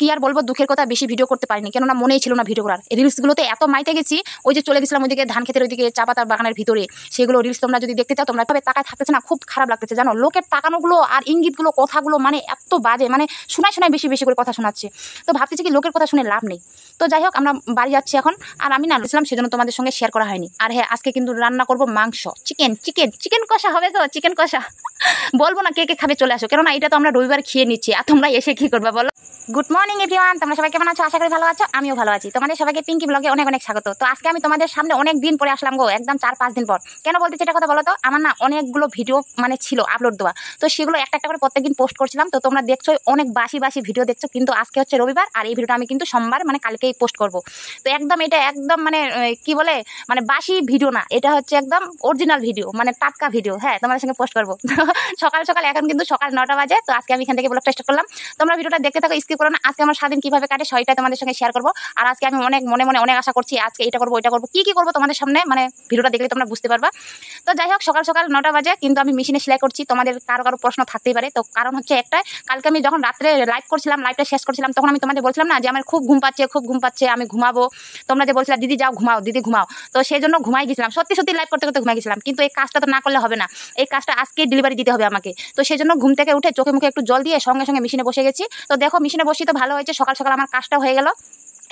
কি আর বলবো, দুঃখের কথা, বেশি ভিডিও করতে পারিনি, কেননা মনেই ছিল না ভিডিও করার। এই রিলসগুলোতে এত মাইতে গেছি, ওই যে চলে গেছিলাম ওইদিকে ধান খেতের ওইদিকে চা পাতার বাগানের ভিতরে, সেগুলো রিলস তোমরা যদি দেখতে চাও তোমরা তবে তাকায় থাকতেছে না, খুব খারাপ লাগতেছে জানো। লোকের তাকানোগুলো আর ইঙ্গিতগুলো কথাগুলো মানে এত বাজে, মানে শোনায় শোনায় বেশি বেশি করে কথা শোনাচ্ছে। তো ভাবতেছি কি লোকের কথা শুনে লাভ নেই। তো যাই হোক, আমরা বাড়ি যাচ্ছি এখন। আর আমি না ছিলাম, সেজন্য তোমাদের সঙ্গে শেয়ার করা হয়নি। আর হ্যাঁ, আজকে কিন্তু রান্না করব মাংস, চিকেন চিকেন চিকেন কষা হবে তো, চিকেন কষা। বলবো না কে কে খাবে, চলে আসো, কেননা এটা তো আমরা রবিবার খেয়ে নিচ্ছি, আর তোমরা এসে কি করবে বলো। গুড মর্নিং এভরিওয়ান, তোমরা সবাই কেমন আছো? আশা করি ভালো আছো, আমিও ভালো আছি। তোমাদের সবাইকে পিঙ্কি ব্লগে অনেক অনেক স্বাগত। তো আজকে আমি তোমাদের সামনে অনেক দিন পরে আসলাম গো, একদম 4-5 দিন পর। কেন বলতেছি এটা কথা বলো তো, আমার না অনেকগুলো ভিডিও মানে ছিল আপলোড দেওয়া, তো সেগুলো একটা একটা করে প্রত্যেকদিন পোস্ট করছিলাম। তো তোমরা দেখছো অনেক বাসি বাসি ভিডিও দেখছো, কিন্তু আজকে হচ্ছে রবিবার, আর এই ভিডিওটা আমি কিন্তু সোমবার মানে কালকেই পোস্ট করব। তো একদম এটা একদম মানে কি বলে, মানে বাসি ভিডিও না, এটা হচ্ছে একদম অরিজিনাল ভিডিও, মানে টাটকা ভিডিও। হ্যাঁ, তোমাদের সঙ্গে পোস্ট করবো সকাল সকাল, এখন কিন্তু সকাল 9টা বাজে। তো আজকে আমি এখান থেকে ব্লগটা স্টার্ট করলাম। তোমরা ভিডিওটা দেখতে থাকো, স্কিপ করো না। আজকে আমার সারাদিন কিভাবে কাটে সেটাই তোমাদের সঙ্গে শেয়ার করবো। আর আজকে আমি অনেক মনে মনে অনেক আশা করছি, আজকে এটা করবো ওইটা করবো, কি কি করবো তোমাদের সামনে, মানে ভিডিওটা দেখলে তোমরা বুঝতে পারবা। তো যাই হোক, সকাল সকাল 9টা বাজে, কিন্তু আমি মেশিনে সেলাই করছি। তোমাদের কারো কারো প্রশ্ন থাকতেই পারে। তো কারণ হচ্ছে একটাই, কালকে আমি যখন রাত্রে লাইভ করছিলাম, লাইভটা শেষ করছিলাম, তখন আমি তোমাদের বলছিলাম না যে আমার খুব ঘুম পাচ্ছে, খুব ঘুম পাচ্ছে, আমি ঘুমাবো। তোমরা যে বলছিলাম দিদি যাও ঘুমাও, দিদি ঘুমাও, তো সেই জন্য ঘুমাই গেছিলাম। সত্যি সত্যি লাইভ করতে করতে ঘুমাই গেছিলাম। কিন্তু এই কাজটা তো না করলে হবে না, এই কাজটা আজকে ডেলিভারি দিতে হবে আমাকে। তো সেই জন্য ঘুম থেকে উঠে চোখে মুখে একটু জল দিয়ে সঙ্গে সঙ্গে মেশিনে বসে গেছি। তো দেখো, মেশিনে বসি তো ভালো হয়েছে, সকাল সকাল আমার কাজটা হয়ে গেল।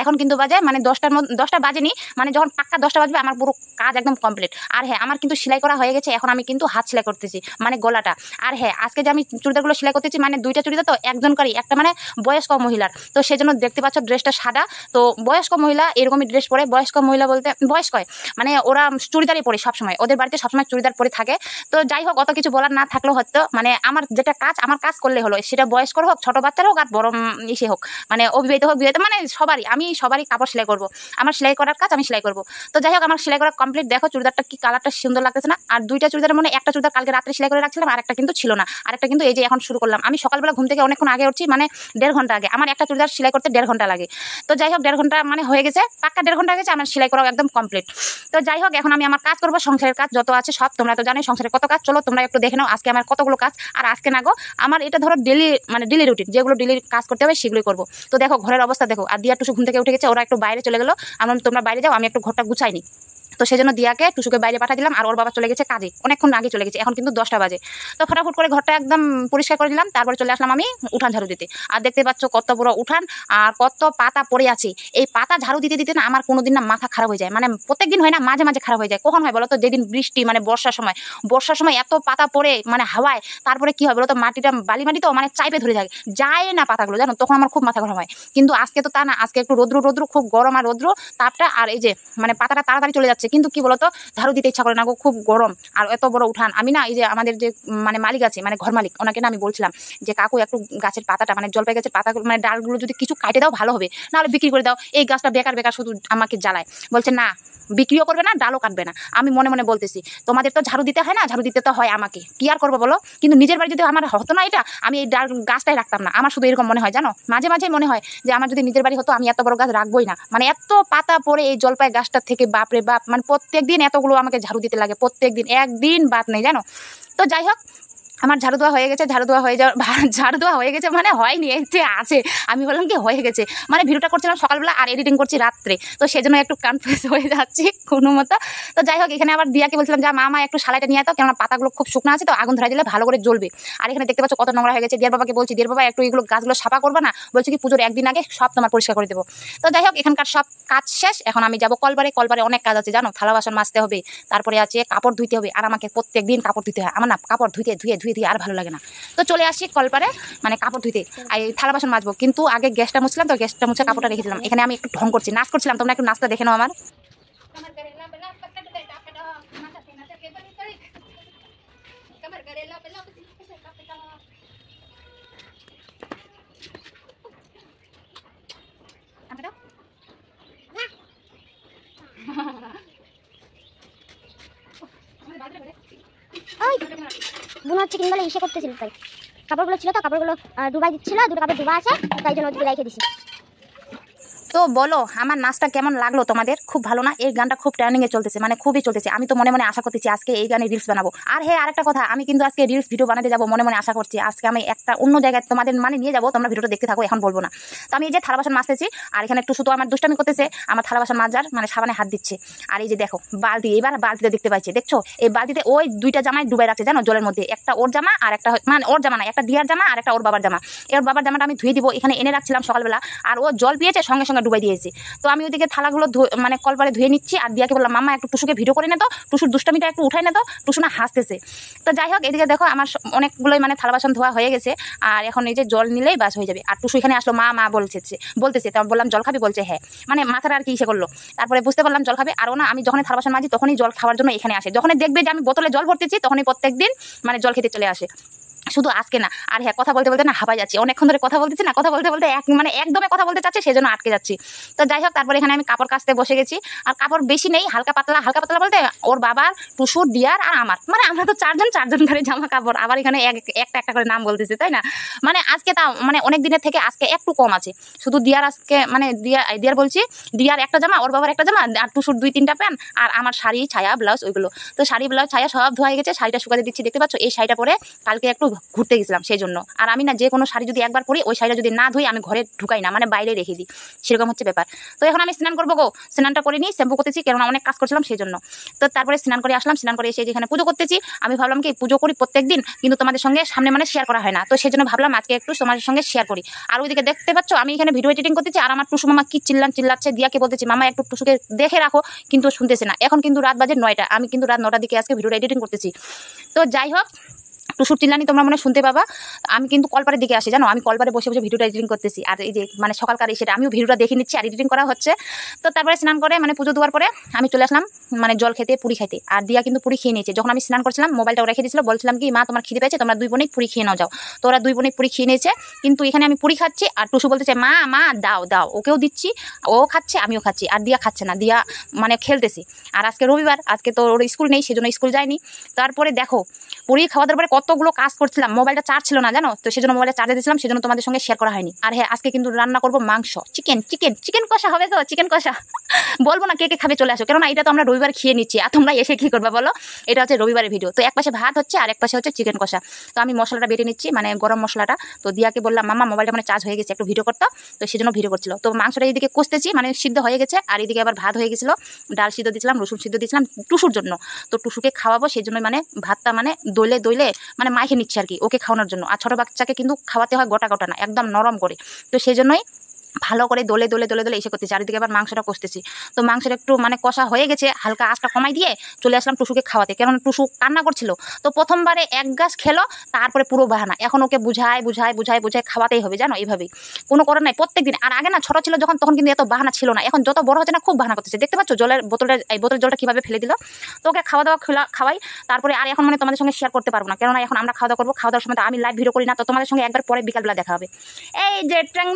এখন কিন্তু বাজে মানে 10টা বাজেনি, মানে যখন পাক্কা 10টা বাজবে আমার পুরো কাজ একদম কমপ্লিট। আর হ্যাঁ, আমার কিন্তু সেলাই করা হয়ে গেছে, এখন আমি কিন্তু হাত সেলাই করতেছি, মানে গলাটা। আর হ্যাঁ, আজকে যে আমি চুড়িদারগুলো সেলাই করতেছি, মানে 2টা চুড়িদার, তো একজনকারই, একটা মানে বয়স্ক মহিলার। তো সেজন্য দেখতে পাচ্ছ ড্রেসটা সাদা। তো বয়স্ক মহিলা এরকমই ড্রেস পরে, বয়স্ক মহিলা বলতে বয়স্ক মানে ওরা চুড়িদারই পরে সবসময়, ওদের বাড়িতে সবসময় চুড়িদার পরে থাকে। তো যাই হোক, অত কিছু বলার না থাকলেও হয়তো, মানে আমার যেটা কাজ, আমার কাজ করলে হলো, সেটা বয়স্ক হোক, ছোট বাচ্চার হোক, আর বড় ইসে হোক, মানে অবিবাহিত হোক, বিবাহিত, মানে সবারই, আমি সবারই কাপড় সেলাই করবো। আমার সেলাই করার কাজ আমি সেলাই করবো। তো যাই হোক, আমার সেলাই করা কমপ্লিট। দেখো চুড়িদারটা কি কালারটা সুন্দর লাগতেছে না? আর 2টা চুড়িদার, মানে একটা চুড়িদার কালকে রাত্রে সেলাই করে রাখছিলাম, আর একটা কিন্তু ছিল না, আর একটা কিন্তু এই যে এখন শুরু করলাম। আমি সকালবেলা ঘুম থেকে অনেকক্ষণ আগে উঠছি, মানে 1.5 ঘন্টা আগে। আমার একটা চুড়িদার সেলাই করতে 1.5 ঘন্টা লাগে। তো যাই হোক, 1.5 ঘন্টা মানে হয়ে গেছে, পাক্কা 1.5 ঘন্টা গেছে, আমার সেলাই করা একদম কমপ্লিট। তো যাই হোক, এখন আমি আমার কাজ করবো, সংসারের কাজ যত আছে সব। তোমরা তো জানোই সংসারের কত কাজ, চলো তোমরা একটু দেখে নাও আজকে আমার কতগুলো কাজ। আর আজকে না গো, আমার এটা ধরো ডেলি, মানে ডেলি রুটিন, যেগুলো ডেলি কাজ করতে হবে সেগুলোই করবো। তো দেখো ঘরের অবস্থা দেখো, আর দিয়া টুসু ঘুম থেকে উঠে গেছে, ওরা একটু বাইরে চলে গেলো। আমার তোমরা বাইরে যাও, আমি একটু ঘরটা গুছাইনি। তো সেই জন্য দিয়াকে টুসুকে বাইরে পাঠা দিলাম, আর ওর বাবা চলে গেছে কাজে, অনেকক্ষণ আগে চলে গেছে, এখন কিন্তু 10টা বাজে। তো ফটাফট করে ঘরটা একদম পরিষ্কার করে দিলাম, তারপরে চলে আসলাম আমি উঠান ঝাড়ু দিতে। আর দেখতে পাচ্ছ কত বড় উঠান, আর কত পাতা পড়ে আছে। এই পাতা ঝাড়ু দিতে দিতে না আমার কোনোদিন না মাথা খারাপ হয়ে যায়, মানে প্রত্যেকদিন হয় না, মাঝে মাঝে খারাপ হয়ে যায়। কখন হয় বলো তো, যেদিন বৃষ্টি, মানে বর্ষার সময় এত পাতা পড়ে, মানে হাওয়ায়, তারপরে কি হয় বলো তো, মাটিটা বালি মাটি তো, মানে চাইপে ধরে যায় না পাতাগুলো, জানো, তখন আমার খুব মাথা খারাপ হয়। কিন্তু আজকে তো তা না, আজকে একটু রোদ্র রোদ্র, খুব গরম আর রোদ্র তাপটা, আর এই যে মানে পাতাটা তাড়াতাড়ি চলে যাচ্ছে। কিন্তু কি বলতো, ঝাড়ু দিতে ইচ্ছা করে না গো, খুব গরম আর এত বড় উঠান। আমি না এই যে আমাদের যে মানে মালিক আছে, মানে ঘর মালিক, ওনাকে না আমি বলছিলাম যে কাকু একটু গাছের পাতাটা, মানে জলপাই গাছের পাতাগুলো, মানে ডালগুলো যদি কিছু কাটে দাও ভালো হবে, নাহলে বিক্রি করে দাও, এই গাছটা বেকার বেকার শুধু আমাকে জ্বালায়। বলছে না, বিক্রিও করবে না, ডালও কাটবে না। আমি মনে মনে বলতেছি, তোমাদের তো ঝাড়ু দিতে হয় না, ঝাড়ু দিতে তো হয় আমাকে, কি আর করবো বলো। কিন্তু নিজের বাড়ি যদি আমার হতো না এটা, আমি এই ডাল গাছটাই রাখতাম না। আমার শুধু এরকম মনে হয় জানো, মাঝে মাঝে মনে হয় যে আমার যদি নিজের বাড়ি হতো, আমি এত বড় গাছ রাখবোই না। মানে এত পাতা পড়ে এই জলপাই গাছটার থেকে, বাপরে বাপ, মানে প্রত্যেকদিন এতগুলো আমাকে ঝাড়ু দিতে লাগে, প্রত্যেকদিন, একদিন বাদ নেই জানো। তো যাই হোক, আমার ঝাড়ু দেওয়া হয়ে গেছে, ঝাড়ু দেওয়া হয়ে গেছে, মানে হয়নি, এতে আছে। আমি বললাম কি হয়ে গেছে, মানে ভিডিওটা করছিলাম সকালবেলা আর এডিটিং করছি রাত্রে, তো সেজন্য একটু কনফিউজ হয়ে যাচ্ছি কোনো মতো। তো যাই হোক, এখানে আবার দিয়াকে বলছিলাম যে মা একটু সালাইটা নিয়ে আয় তো, কেননা পাতাগুলো খুব শুকনো আছে, তো আগুন ধরা দিলে ভালো করে জ্বলবে। আর এখানে দেখতে পাচ্ছ কত নোংরা হয়ে গেছে। দিয়ার বাবাকে বলছি, দিয়ার বাবা একটু এগুলো গাছগুলো সাফা করবে না? বলছে কি পুজোর একদিন আগে সব তোমার পরিষ্কার করে দেবো। তো যাই হোক, এখানকার সব কাজ শেষ, এখন আমি যাবো কলবারে। কলবারে অনেক কাজ আছে জানো, থালা বাসন মাজতে হবে, তারপরে আছে কাপড় ধুইতে হবে। আর আমাকে প্রত্যেকদিন কাপড় ধুইতে হয়, আমার না কাপড় ধুইতে ধুয়ে আর ভালো লাগে না। তো চলে আসি কলপারে, মানে কাপড় ধুইতে, আর থালা বাসন মাজবো। কিন্তু আগে গ্যাসটা মুছলাম, তো গ্যাসটা মুছে কাপড়টা রেখে দিলাম। এখানে আমি একটু ঢং করছি, নাচ করছিলাম, তোমরা একটু নাচটা দেখে নাও আমার। বোন হচ্ছে কিনবলে ইসে করতেছিল, তাই কাপড়গুলো ছিল, তো কাপড়গুলো ডুবাই দিচ্ছিল, দুটো কাপড় ডুবা আছে, তাই জন্য ওদিকে রেখে দিছি। তো বলো আমার নাচটা কেমন লাগলো তোমাদের? খুব ভালো না? এই গানটা খুব ট্রেন্ডিংয়ে চলতেছে, মানে খুবই চলতেছে। আমি তো মনে মনে আশা করতেছি আজকে এই গানে রিলস বানাবো। আর হ্যাঁ, আরেকটা কথা, আমি কিন্তু আজকে রিলস ভিডিও বানাতে যাবো, মনে মনে আশা করছি। আজকে আমি একটা অন্য জায়গায় তোমাদের মানে নিয়ে যাবো, তোমরা ভিডিওটা দেখতে থাকো, এখন বলবো না। তো আমি এই যে থালা বাসন মাজতেছি, আর এখানে একটু শুধু আমার দুষ্টামি করতেছে, আমার থালা বাসন মাজার মানে সাবানে হাত দিচ্ছে। আর এই যে দেখো বালতি, এবার বালতিতে দেখতে পাচ্ছি, দেখছো এই বালতিতে ওই দুইটা জামাই ডুবাই রাখছে জানো জলের মধ্যে। একটা ওর জামা আর একটা মানে ওর জামা না, একটা দিয়ার জামা আর একটা ওর বাবার জামা। এর বাবার জামাটা আমি ধুয়ে দিব, এখানে এনে রাখছিলাম সকালবেলা, আর ও জল পেয়েছে সঙ্গে সঙ্গে ডুবাই দিয়েছে। তো আমি ওইদিকে থালাগুলো মানে কলপারে ধুয়ে নিচ্ছি, আর দিয়াকে বললাম মামা একটু টুসুকে ভিডিও করে নে তো, টুসুর দুষ্টামিটা একটু উঠাই না তো, টুসু না হাসতেছে। তো যাই হোক, এদিকে দেখো আমার অনেকগুলোই মানে থালা বাসন ধোয়া হয়ে গেছে, আর এখন এই যে জল নিলেই বাস হয়ে যাবে। আর টুসু এখানে আসলো, মা মা বলতেছে, তো বললাম জল খাবি, বলছে হ্যাঁ, মানে মাথাটা আর কি ইসে করলো। তারপরে বুঝতে পারলাম জল খাবে। আর ও না, আমি যখনই থালা বাসন মাজি তখনই জল খাওয়ার জন্য এখানে আসে, যখনই দেখবে যে আমি বোতলে জল ভরতেছি তখনই প্রত্যেকদিন মানে জল খেতে চলে আসে, শুধু আজকে না। আর হ্যাঁ, কথা বলতে বলতে না হাঁপাই যাচ্ছি, অনেকক্ষণ ধরে কথা বলতেছি না, কথা বলতে বলতে মানে একদমই কথা বলতে চাচ্ছি, সেজন্য আটকে যাচ্ছি। তো যাই হোক, তারপরে এখানে আমি কাপড় কাচতে বসে গেছি। আর কাপড় বেশি নেই, হালকা পাতলা বলতে ওর বাবার, টুসুর, দিয়ার আর আমার, মানে আমরা তো চারজন ধরে জামা কাপড়। আবার এখানে একটা একটা করে নাম বলতেছে, তাই না? মানে আজকে তা মানে অনেক দিনের থেকে আজকে একটু কম আছে। শুধু দিয়ার আজকে মানে দিয়ার বলছি, দিয়ার একটা জামা, ওর বাবার একটা জামা, আর টুসুর 2-3টা প্যান্ট, আর আমার শাড়ি, ছায়া, ব্লাউজ, ওইগুলো। তো শাড়ি, ব্লাউজ, ছায়া সব ধোয়া হয়ে গেছে, শাড়িটা শুকাতে দিচ্ছি। দেখতে পাচ্ছ এই শাড়িটা পরে কালকে একটু ঘুরতে গেছিলাম সেই জন্য। আর আমি না যে কোনো শাড়ি যদি একবার পরি, ওই শাড়িটা যদি না ধুই আমি ঘরে ঢুকাই না, মানে বাইরে রেখে দিই, সেরকম হচ্ছে ব্যাপার। তো এখন আমি স্নান করবো গো, স্নানটা করে নিই, শ্যাম্পু করতেছি, কেননা অনেক কাজ করছিলাম সেই জন্য। তো তারপরে স্নান করে আসলাম, স্নান করে এসে যেখানে পুজো করতেছি, আমি ভাবলাম কি পুজো করি প্রত্যেকদিন, কিন্তু তোমাদের সঙ্গে সামনে মানে শেয়ার করা হয় না, তো সেই জন্য ভাবলাম আজকে একটু তোমাদের সঙ্গে শেয়ার করি। আর ওইদিকে দেখতে পাচ্ছ আমি এখানে ভিডিও এডিটিং করতেছি, আর আমার টুসু মামা কি চিল্লাচ্ছে, দিয়াকে বলতেছি মামা একটু টুসুকে দেখে রাখো, কিন্তু শুনতেছে না। এখন কিন্তু রাত বাজে 9টা, আমি কিন্তু রাত 9টার দিকে আজকে ভিডিও এডিটিং করতেছি। তো যাই হোক, টুসুর চিল্লানি তোমরা মনে শুনতে পাবা। আমি কিন্তু কলপারের দিকে আসি জানো, আমি কলপারে বসে বসে ভিডিওটা এডিটিং করতেছি। আর এই যে মানে সকালকার সেটা আমিও ভিডিওটা দেখে নিচ্ছি আর এডিটিং করা হচ্ছে। তো তারপরে স্নান করে মানে পুজো দেওয়ার পরে আমি চলে আসলাম মানে জল খেতে, পুরি খাইতে। আর দিয়া কিন্তু পুরি খেয়ে নিয়েছে। যখন আমি স্নান করছিলাম মোবাইলটাও রেখে দিয়েছিল, বলছিলাম কি মা তোমার খিদে পেয়েছে, তোমরা 2 বোনেই পুরি খেয়ে নাও যাও। তো ওরা 2 বোনেই পুরি খেয়ে নিয়েছে, কিন্তু এখানে আমি পুরি খাচ্ছি আর টুসু বলতেছে মা মা দাও দাও, ওকেও দিচ্ছি, ও খাচ্ছে আমিও খাচ্ছি। আর দিয়া খাচ্ছে না, দিয়া মানে খেলতেছি। আর আজকে রবিবার, আজকে তো ওর স্কুল নেই, সেজন্য স্কুল যায়নি। তারপরে দেখো পুরি খাওয়া দেওয়ার পরে কতগুলো কাজ করছিলাম, মোবাইলটা চার্জ ছিল না জানো, তো সেজন্য মোবাইলটা চার্জে দিয়েছিলাম, সেজন্য তোমাদের সঙ্গে শেয়ার করা হয়নি। আর হ্যাঁ, আজকে কিন্তু রান্না করবো মাংস, চিকেন কষা হবে, তো চিকেন কষা বলবো না কে কে খাবে, চলে আসো, কেননা এটা তো আমরা রবিবার খেয়ে নিচ্ছি, আর তোমরা এসে কি করবে বলো? এটা হচ্ছে রবিবারের ভিডিও। তো এক পাশে ভাত হচ্ছে আর এক পাশে হচ্ছে চিকেন কষা। তো আমি মশলাটা বেটে নিচ্ছি, মানে গরম মশলাটা। তো দিয়াকে বললাম মামা মোবাইলটা মানে চার্জ হয়ে গেছে, একটু ভিডিও করতো, তো সেজন্য ভিডিও করছিল। তো মাংসটা এইদিকে কষতেছি, মানে সিদ্ধ হয়ে গেছে, আর এইদিকে আবার ভাত হয়ে গেছিলো, ডাল সিদ্ধ দিয়েছিলাম, রসুন সিদ্ধ দিয়েছিলাম টুসুর জন্য। তো টুসুকে খাওয়াবো সেই জন্য মানে ভাতটা মানে দইলে মানে মাইখে নিচ্ছে আর কি, ওকে খাওয়ানোর জন্য। আর ছোট বাচ্চাকে কিন্তু খাওয়াতে হয় গোটা গোটা না, একদম নরম করে। তো সেই জন্যই ভালো করে দোলে এসে করতেছি। চারিদিকে আবার মাংসটা কষতেছি। তো মাংসটা একটু মানে কষা হয়ে গেছে, হালকা আঁচটা কমাই দিয়ে চলে আসলাম টুসুকে খাওয়াতে, কেননা টুসু কান্না করছিল। তো প্রথমবারে এক গাছ খেলো, তারপরে পুরো বাহানা। এখন ওকে বুঝায় খাওয়াতেই হবে জানো, এইভাবেই কোনো করার নাই প্রত্যেকদিন। আর আগে না ছোট ছিল যখন, তখন কিন্তু এত বাহানা ছিল না, এখন যত বড় হচ্ছে না খুব বাহানা করতেছে। দেখতে পাচ্ছ বোতলের জলটা কিভাবে ফেলে দিল। তো ওকে খাওয়া দাওয়া খাওয়াই। তারপরে আর এখন মানে তোমাদের সঙ্গে শেয়ার করতে পারবো না, কেননা এখন আমরা খাওয়া দাওয়া করবো, খাওয়া দাওয়ার সময় তো আমি লাইভ ভিডিও করি না। তো তোমাদের সঙ্গে একবার পরে বিকালবেলা দেখা হবে। এই যে ট্যাং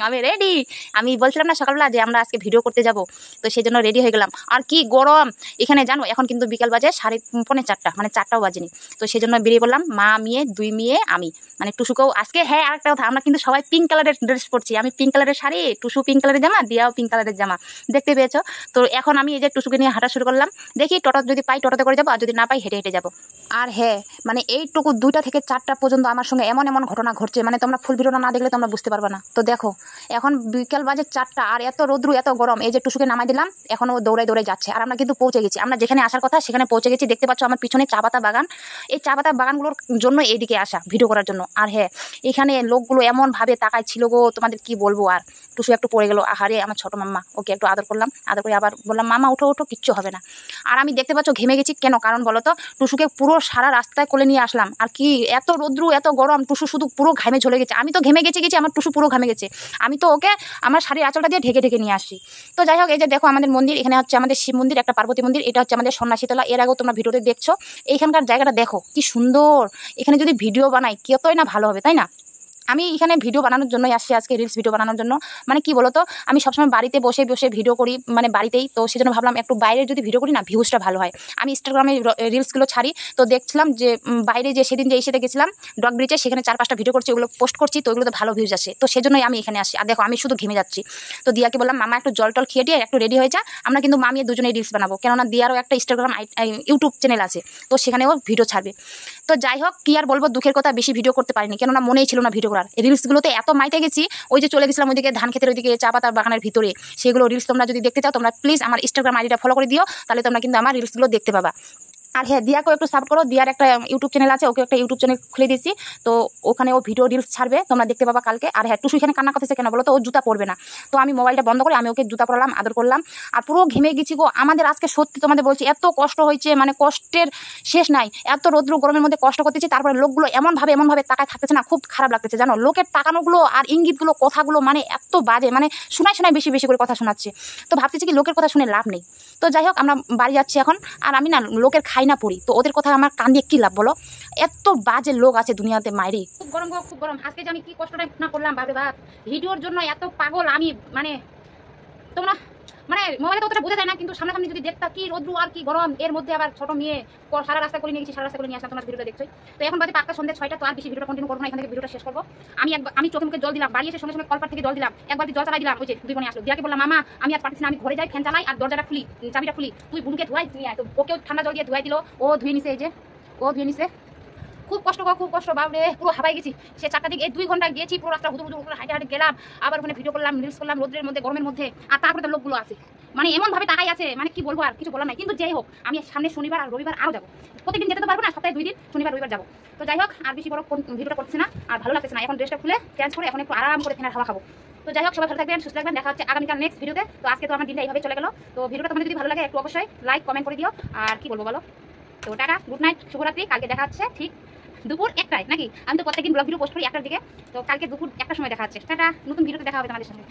আমি রেডি। আমি বলছিলাম না সকালবেলা যে আমরা আজকে ভিডিও করতে যাব, তো সেই জন্য রেডি হয়ে গেলাম। আর কি গরম এখানে জানো, এখন কিন্তু বিকাল বাজে 3:30, মানে 4টাও বাজেনি। তো সেই জন্য বেরিয়ে পড়লাম, মা মেয়ে 2 মেয়ে আমি, মানে টুসুকেও আজকে। হ্যাঁ, আরেকটা কথা, আমরা কিন্তু সবাই পিঙ্ক কালারের ড্রেস পরছি। আমি পিঙ্ক কালারের শাড়ি, টুসু পিঙ্ক কালারের জামা, দিয়াও পিঙ্ক কালারের জামা, দেখতে পেয়েছো? তো এখন আমি এই যে টুসুকে নিয়ে হাঁটা শুরু করলাম। দেখি টোটো যদি পাই টোটোতে করে যাবো, আর যদি না পাই হেঁটে হেঁটে যাবো। আর হ্যাঁ, মানে এইটুকু 2টা থেকে 4টা পর্যন্ত আমার সঙ্গে এমন ঘটনা ঘটছে, মানে তোমরা ফুল ভিডিওটা না দেখলে তোমরা বুঝতে পারবে না। তো দেখো এখন বিকাল বাজে 4টা, আর এত রোদ্রু এত গরম। এই যে টুসুকে নামাই দিলাম, এখন ও দৌড়ে যাচ্ছে। আর আমরা কিন্তু পৌঁছে গেছি, আমরা যেখানে আসার কথা সেখানে পৌঁছে গেছি। দেখতে পাচ্ছ আমার পিছনে চা পাতা বাগান, এই চা পাতা বাগানগুলোর জন্য এইদিকে আসা ভিডিও করার জন্য। আর হ্যাঁ, এখানে লোকগুলো এমন ভাবে তাকায় ছিল গো, তোমাদের কি বলবো। আর টুসু একটু পড়ে গেল, আহারে আমার ছোট মাম্মা, ওকে একটু আদর করলাম, আদর করে আবার বললাম মামা ওঠো কিচ্ছু হবে না। আর আমি দেখতে পাচ্ছ ঘেমে গেছি, কেন কারণ বলো তো, টুসুকে পুরো সারা রাস্তায় কোলে নিয়ে আসলাম। আর কি এত রোদ্রু এত গরম, টুসু শুধু পুরো ঘামে ঝলে গেছে। আমি তো ঘেমে গেছি, আমার টুসু পুরো ঘামে গেছে। আমি তো ওকে আমার শাড়ির আঁচলটা দিয়ে ঢেকে নিয়ে আসছি। তো যাই হোক, এই যে দেখো আমাদের মন্দির, এখানে হচ্ছে আমাদের শিব মন্দির, একটা পার্বতী মন্দির, এটা হচ্ছে আমাদের সন্ন্যাসীতলা। এর আগেও তোমরা ভিডিওতে দেখছো। এইখানকার জায়গাটা দেখো কি সুন্দর, এখানে যদি ভিডিও বানাই কতই না ভালো হবে, তাই না? আমি এখানে ভিডিও বানানোর জন্যই আসছি, আজকে রিলস ভিডিও বানানোর জন্য। মানে কি বলতো, আমি সবসময় বাড়িতে বসে বসে ভিডিও করি, মানে বাড়িতেই, তো সেজন্য ভাবলাম একটু বাইরে যদি ভিডিও করি না, ভিউজটা ভালো হয়। আমি ইনস্টাগ্রামে রিলসগুলো ছাড়ি, তো দেখছিলাম যে বাইরে যে সেদিন যে এসে গেছিলাম ডগ ব্রিজে, সেখানে 4-5টা ভিডিও করছি, ওগুলো পোস্ট করছি, তো ওগুলোতে ভালো ভিউজ আসে, তো সেজন্যই আমি এখানে আসি। আর দেখো আমি শুধু ঘেমে যাচ্ছি। তো দিয়াকে বললাম, মামা একটু জল টল খেয়ে দিয়ে একটু রেডি হয়ে যা, আমরা কিন্তু মামিয়ে দুজনেই রিলস বানাবো, কেননা দিয়ারও একটা ইনস্টাগ্রাম ইউটিউব চ্যানেল আছে, তো সেখানেও ভিডিও ছাড়বে। তো যাই হোক, কি আর বলবো, দুঃখের কথা, বেশি ভিডিও করতে পারিনি, কেননা মনেই ছিল না ভিডিও করার। রিলসগুলোতে এত মাইতে গেছি, ওই যে চলে গেছিলাম ওইদিকে ধান খেতের ওইদিকে চা পাতার বাগানের ভিতরে, সেগুলো রিলস তোমরা যদি দেখতে চাও, তোমরা প্লিজ আমার ইনস্টাগ্রাম আইডিটা ফলো করে দিও, তাহলে তোমরা কিন্তু আমার রিলসগুলো দেখতে পাবা। আর হ্যাঁ, দিয়াকেও একটু সাপোর্ট করো, দিয়ার একটা ইউটিউব চ্যানেল আছে, ওকে একটা ইউটিউব চ্যানেল খুলে দিয়েছি, তো ওখানে ও ভিডিও রিলস ছাড়বে, তোমরা দেখতে পাবা কালকে। আর হ্যাঁ, টুসু এখানে কান্না করতেছে কেন বলো তো, ও জুতা পরবে না, তো আমি মোবাইলটা বন্ধ করে আমি ওকে জুতা পরালাম, আদর করলাম। আর পুরো ঘেমে গেছি গো, আমাদের আজকে সত্যি তোমাদের বলছি এত কষ্ট হয়েছে, মানে কষ্টের শেষ নাই। এত রৌদ্র গরমের মধ্যে কষ্ট করতেছি, তারপরে লোকগুলো এমনভাবে তাকায় থাকতেছে না, খুব খারাপ লাগতেছে জানো। লোকের তাকানোগুলো আর ইঙ্গিতগুলো, কথাগুলো মানে এত বাজে, মানে শোনায় বেশি বেশি করে কথা শোনাচ্ছে। তো ভাবতেছি কি লোকের কথা শুনে লাভ নেই। তো যাই হোক, আমরা বাড়ি যাচ্ছি এখন। আর আমি না লোকের খাই না পড়ি, তো ওদের কথা আমার কান দিয়ে কি লাভ বলো, এত বাজে লোক আছে দুনিয়াতে মাইরে। খুব গরম গো, খুব গরম। আজকে যে আমি কি কষ্টটা না করলাম ভাবে ভাব, ভিডিওর জন্য এত পাগল আমি, মানে তোমরা মানে মোবাইলে তো অতটা বোঝা যায় না, কিন্তু সামনাসামনি যদি দেখতা কি রোদ্রু আর কি গরম, এর মধ্যে আবার ছোট মেয়ে সারা রাস্তা করে নিয়ে গেছি, সারা রাস্তা করে নিয়ে আসলাম, তোমরা ভিডিওটা দেখছোই। তো এখন বাজে 5টা সন্ধ্যে 6টা, তো আর বেশি ভিডিওটা কন্টিনিউ করবো না, এখান থেকে ভিডিওটা শেষ করবো। আমি চোখে মুখে জল দিলাম, বাড়ি এসে সঙ্গে সঙ্গে কলপার থেকে জল দিলাম, একবার জল চালাই দিলাম, ওই যে দুই বোনে আসলো। দিয়াকে বললাম, মামা আমি আর পারছি না, আমি ঘরে যাই, ফ্যান চালাই আর দরজাটা খুলি, চাবিটা খুলি, তুই বোনকে ধুয়াই নিয়ে আয়। তো ওকেও ঠান্ডা জল দিয়ে ধুয়াই দিল, ও ধুয়ে নিছে, এই যে ও ধুয়ে নিছে। খুব কষ্ট গো, খুব কষ্ট বাবরে, পুরো হাবাই গেছি। সে 4টা দিকে 2 ঘন্টা গেছি, পুরো রাস্তা হুদুর করে হাঁটে গেলাম, আবার ওখানে ভিডিও করলাম, রিলস করলাম, রোদ্রের মধ্যে গরমের মধ্যে। আর তারপরে তো লোকগুলো আছে, মানে এমনভাবে তাকাই আছে, মানে কি বলবো, আর কিছু বলার নাই। কিন্তু যাই হোক, আমি সামনে শনিবার আর রবিবার আরও যাবো, প্রতিদিন যেতে তো পারবো না, সপ্তাহে 2 দিন শনিবার রবিবার যাবো। তো যাই হোক, আর বেশি বড় ভিডিওটা করছে না, আর ভালো লাগছে না। এখন ড্রেসটা খুলে চেঞ্জ করে এখন একটু আরাম করে ফেনার হাওয়া খাবো। তো যাই হোক, সবাই ভালো থাকবেন, সুস্থ থাকবেন, দেখা হচ্ছে আগামীকাল নেক্সট ভিডিওতে। তো আজকে তো আমার দিনটা এইভাবে চলে গেল। তো ভিডিওটা তোমাদের যদি ভালো লাগে একটু অবশ্যই লাইক কমেন্ট করে দিও। আর কি বলবো বলো, তো টাটা, গুড নাইট, শুভরাত্রি। কালকে দেখা হচ্ছে ঠিক দুপুর 1টায় নাকি, আমি তো প্রত্যেকদিন ব্লগ ভিডিও পোস্ট করি 1টার দিকে, তো কালকে দুপুর 1টার সময় দেখা হচ্ছে। টাটা, নতুন ভিডিওতে দেখা হবে তোমাদের সাথে।